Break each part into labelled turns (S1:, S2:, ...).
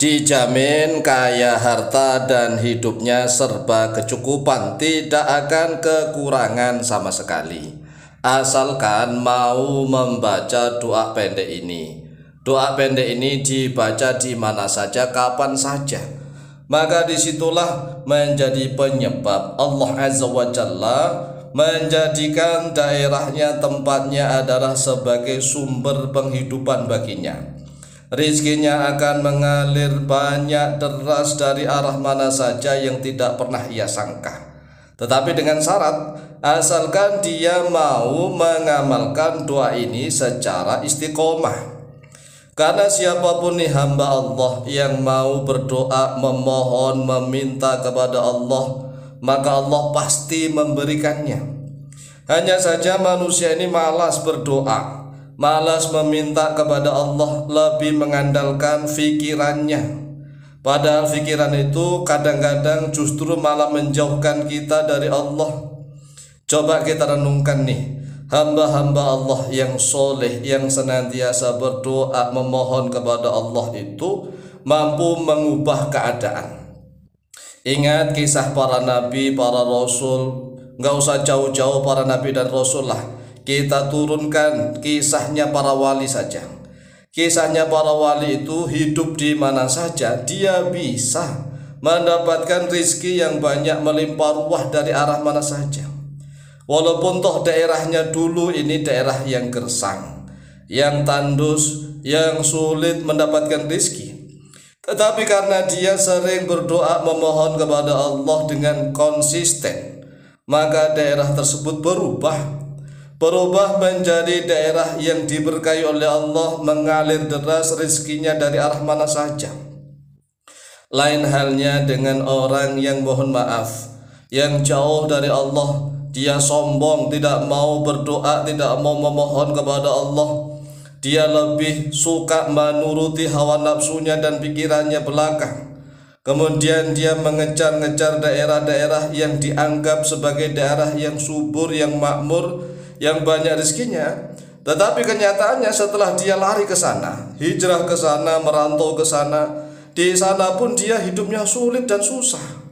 S1: Dijamin kaya harta dan hidupnya serba kecukupan, tidak akan kekurangan sama sekali. Asalkan mau membaca doa pendek ini. Doa pendek ini dibaca di mana saja, kapan saja. Maka disitulah menjadi penyebab Allah Azza wa Jalla menjadikan daerahnya, tempatnya adalah sebagai sumber penghidupan baginya. Rizkinya akan mengalir banyak deras dari arah mana saja yang tidak pernah ia sangka. Tetapi dengan syarat, asalkan dia mau mengamalkan doa ini secara istiqomah. Karena siapapun nih hamba Allah yang mau berdoa, memohon, meminta kepada Allah, maka Allah pasti memberikannya. Hanya saja manusia ini malas berdoa, malas meminta kepada Allah, lebih mengandalkan fikirannya. Padahal fikiran itu kadang-kadang justru malah menjauhkan kita dari Allah. Coba kita renungkan nih, hamba-hamba Allah yang soleh, yang senantiasa berdoa memohon kepada Allah itu mampu mengubah keadaan. Ingat kisah para nabi, para rasul, nggak usah jauh-jauh para nabi dan rasul lah. Kita turunkan kisahnya para wali saja. Kisahnya para wali itu hidup di mana saja, dia bisa mendapatkan rizki yang banyak melimpah ruah dari arah mana saja. Walaupun toh daerahnya dulu ini daerah yang gersang, yang tandus, yang sulit mendapatkan rizki, tetapi karena dia sering berdoa memohon kepada Allah dengan konsisten, maka daerah tersebut berubah menjadi daerah yang diberkahi oleh Allah, mengalir deras rizkinya dari arah mana saja. Lain halnya dengan orang yang mohon maaf, yang jauh dari Allah, dia sombong, tidak mau berdoa, tidak mau memohon kepada Allah. Dia lebih suka menuruti hawa nafsunya dan pikirannya belaka. Kemudian dia mengejar-ngejar daerah-daerah yang dianggap sebagai daerah yang subur, yang makmur, yang banyak rezekinya. Tetapi kenyataannya setelah dia lari ke sana, hijrah ke sana, merantau ke sana, di sana pun dia hidupnya sulit dan susah.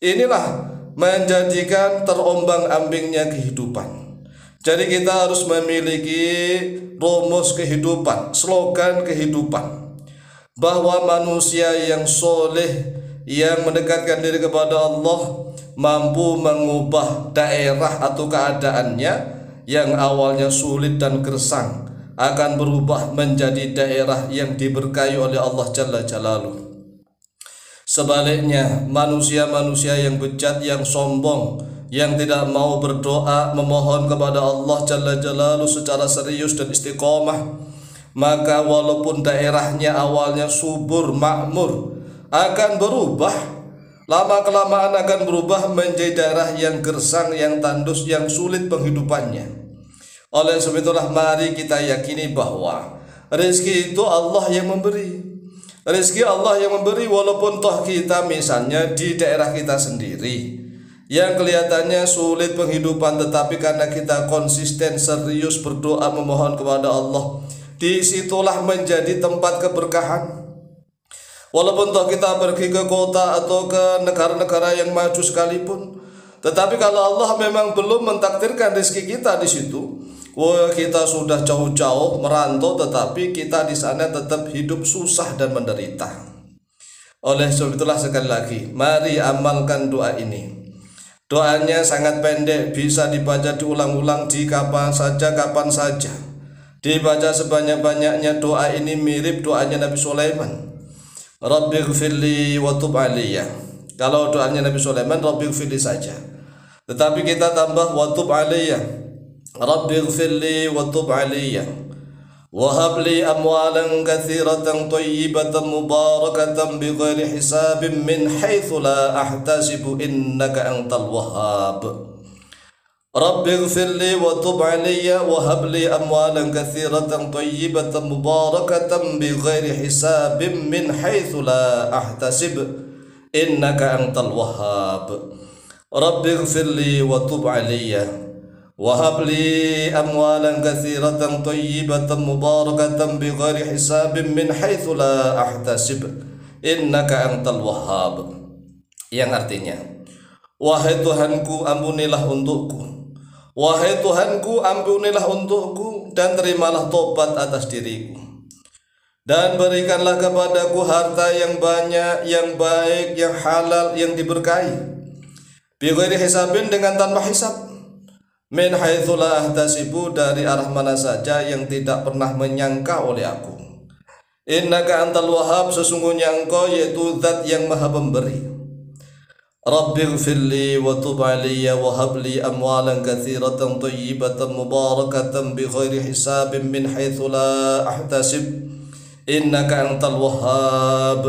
S1: Inilah menjadikan terombang-ambingnya kehidupan. Jadi kita harus memiliki rumus kehidupan, slogan kehidupan, bahwa manusia yang soleh, yang mendekatkan diri kepada Allah, mampu mengubah daerah atau keadaannya yang awalnya sulit dan gersang, akan berubah menjadi daerah yang diberkahi oleh Allah Jalla Jalaluhu. Sebaliknya, manusia-manusia yang bejat, yang sombong, yang tidak mau berdoa memohon kepada Allah Jalla Jalaluhu secara serius dan istiqomah, maka walaupun daerahnya awalnya subur, makmur, akan berubah, lama-kelamaan akan berubah menjadi daerah yang gersang, yang tandus, yang sulit penghidupannya. Oleh sebab itulah mari kita yakini bahwa rezeki itu Allah yang memberi. Rezeki Allah yang memberi, walaupun toh kita misalnya di daerah kita sendiri yang kelihatannya sulit penghidupan, tetapi karena kita konsisten serius berdoa memohon kepada Allah, disitulah menjadi tempat keberkahan. Walaupun toh kita pergi ke kota atau ke negara-negara yang maju sekalipun, tetapi kalau Allah memang belum mentakdirkan rezeki kita di situ, kita sudah jauh-jauh merantau, tetapi kita di sana tetap hidup susah dan menderita. Oleh sebab itulah sekali lagi, mari amalkan doa ini. Doanya sangat pendek, bisa dibaca diulang-ulang di kapan saja, kapan saja. Dibaca sebanyak-banyaknya. Doa ini mirip doanya Nabi Sulaiman. Rabbighfirli wa tub aliyya. Kalau doanya Nabi Sulaiman, Rabbighfirli saja. Tetapi kita tambah wa tub aliyya. Rabbighfirli wa tub aliyya. Wa habli amwalan katsiratan thayyibatan mubarakatan bighairi hisabin min haitsu la ahtasibu innaka antal wahhab. Rabbighfirli wa tub aliyya wa habli amwalan katsiratan thayyibatan mubarakatan bighairi hisabin min haitsu la ahtasib innaka antal wahhab. Rabbighfirli wa tub aliyya wa habli amwalan katsiratan thayyibatan mubarakatan bighairi hisabin min haitsu la ahtasib innaka antal wahhab, yang artinya, wahai Tuhanku ampunilah untukku, wahai Tuhanku ampunilah untukku, dan terimalah tobat atas diriku, dan berikanlah kepadaku harta yang banyak, yang baik, yang halal, yang diberkahi, bighairi hisabin, dengan tanpa hisab, min haitsu la ahtasibu, dari arah mana saja yang tidak pernah menyangka oleh aku. Innaka antal wahhab, sesungguhnya engkau yaitu zat yang maha pemberi. Rabbighfirli wa tub alayya wa habli amwalan katsiratan thayyibatan mubarakatan bighairi hisabin min haitsu la ahtasib. Innaka antal wahhab.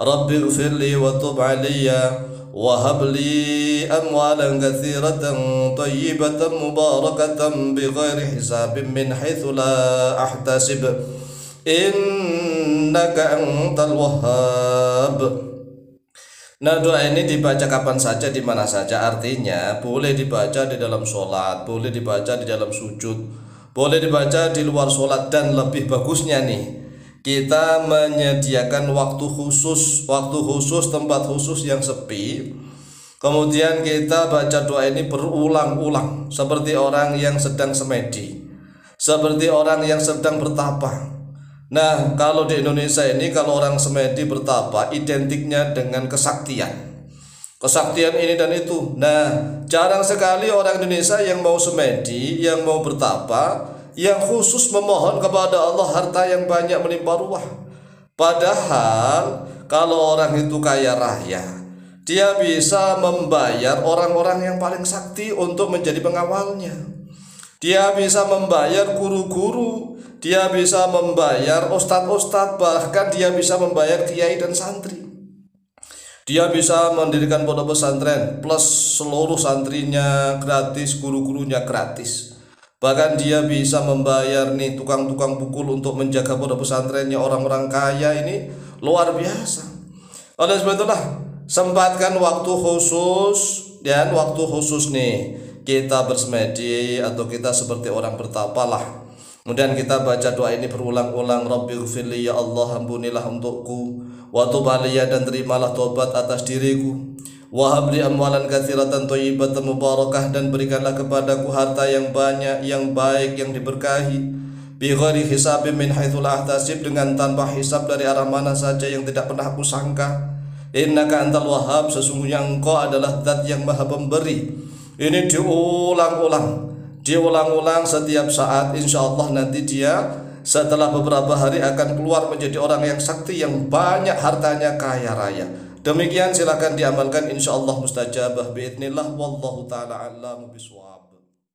S1: Rabbighfirli wa tub alayya wa habli amwalan katsiratan thayyibatan mubarakatan bighairi hisabin min haitsu la ahtasib. Innaka antal wahhab. Nah, doa ini dibaca kapan saja, di mana saja. Artinya boleh dibaca di dalam sholat, boleh dibaca di dalam sujud, boleh dibaca di luar sholat, dan lebih bagusnya nih, kita menyediakan waktu khusus, tempat khusus yang sepi. Kemudian kita baca doa ini berulang-ulang, seperti orang yang sedang semedi, seperti orang yang sedang bertapa. Nah, kalau di Indonesia ini, kalau orang semedi bertapa identiknya dengan kesaktian ini dan itu. Nah, jarang sekali orang Indonesia yang mau semedi, yang mau bertapa, yang khusus memohon kepada Allah harta yang banyak melimpah ruah. Padahal kalau orang itu kaya raya, dia bisa membayar orang-orang yang paling sakti untuk menjadi pengawalnya. Dia bisa membayar guru-guru, dia bisa membayar ustadz-ustadz, bahkan dia bisa membayar kiai dan santri. Dia bisa mendirikan pondok pesantren plus seluruh santrinya gratis, guru-gurunya gratis. Bahkan dia bisa membayar nih tukang-tukang pukul untuk menjaga pondok pesantrennya orang-orang kaya. Ini luar biasa. Oleh sebab itulah, sempatkan waktu khusus, dan waktu khusus nih kita bersemedi atau kita seperti orang bertapa lah. Kemudian kita baca doa ini berulang-ulang. Rabbighfirli, ya Allah ampunilah untukku, wa tub alayya, dan terimalah tobat atas diriku, wa habli amwalan katsiratan thayyibatan mubarakah, dan berikanlah kepadaku harta yang banyak, yang baik, yang diberkahi, bighairi hisabin min haitsu la ahtasib, dengan tanpa hisab, dari arah mana saja yang tidak pernah aku sangka. Innaka antal wahhab, sesungguhnya engkau adalah zat yang maha pemberi. Ini diulang-ulang setiap saat. Insya Allah nanti dia setelah beberapa hari akan keluar menjadi orang yang sakti, yang banyak hartanya, kaya raya. Demikian, silakan diamalkan, insya Allah mustajabah biidznillah. Wallahu ta'ala a'lamu bishawab.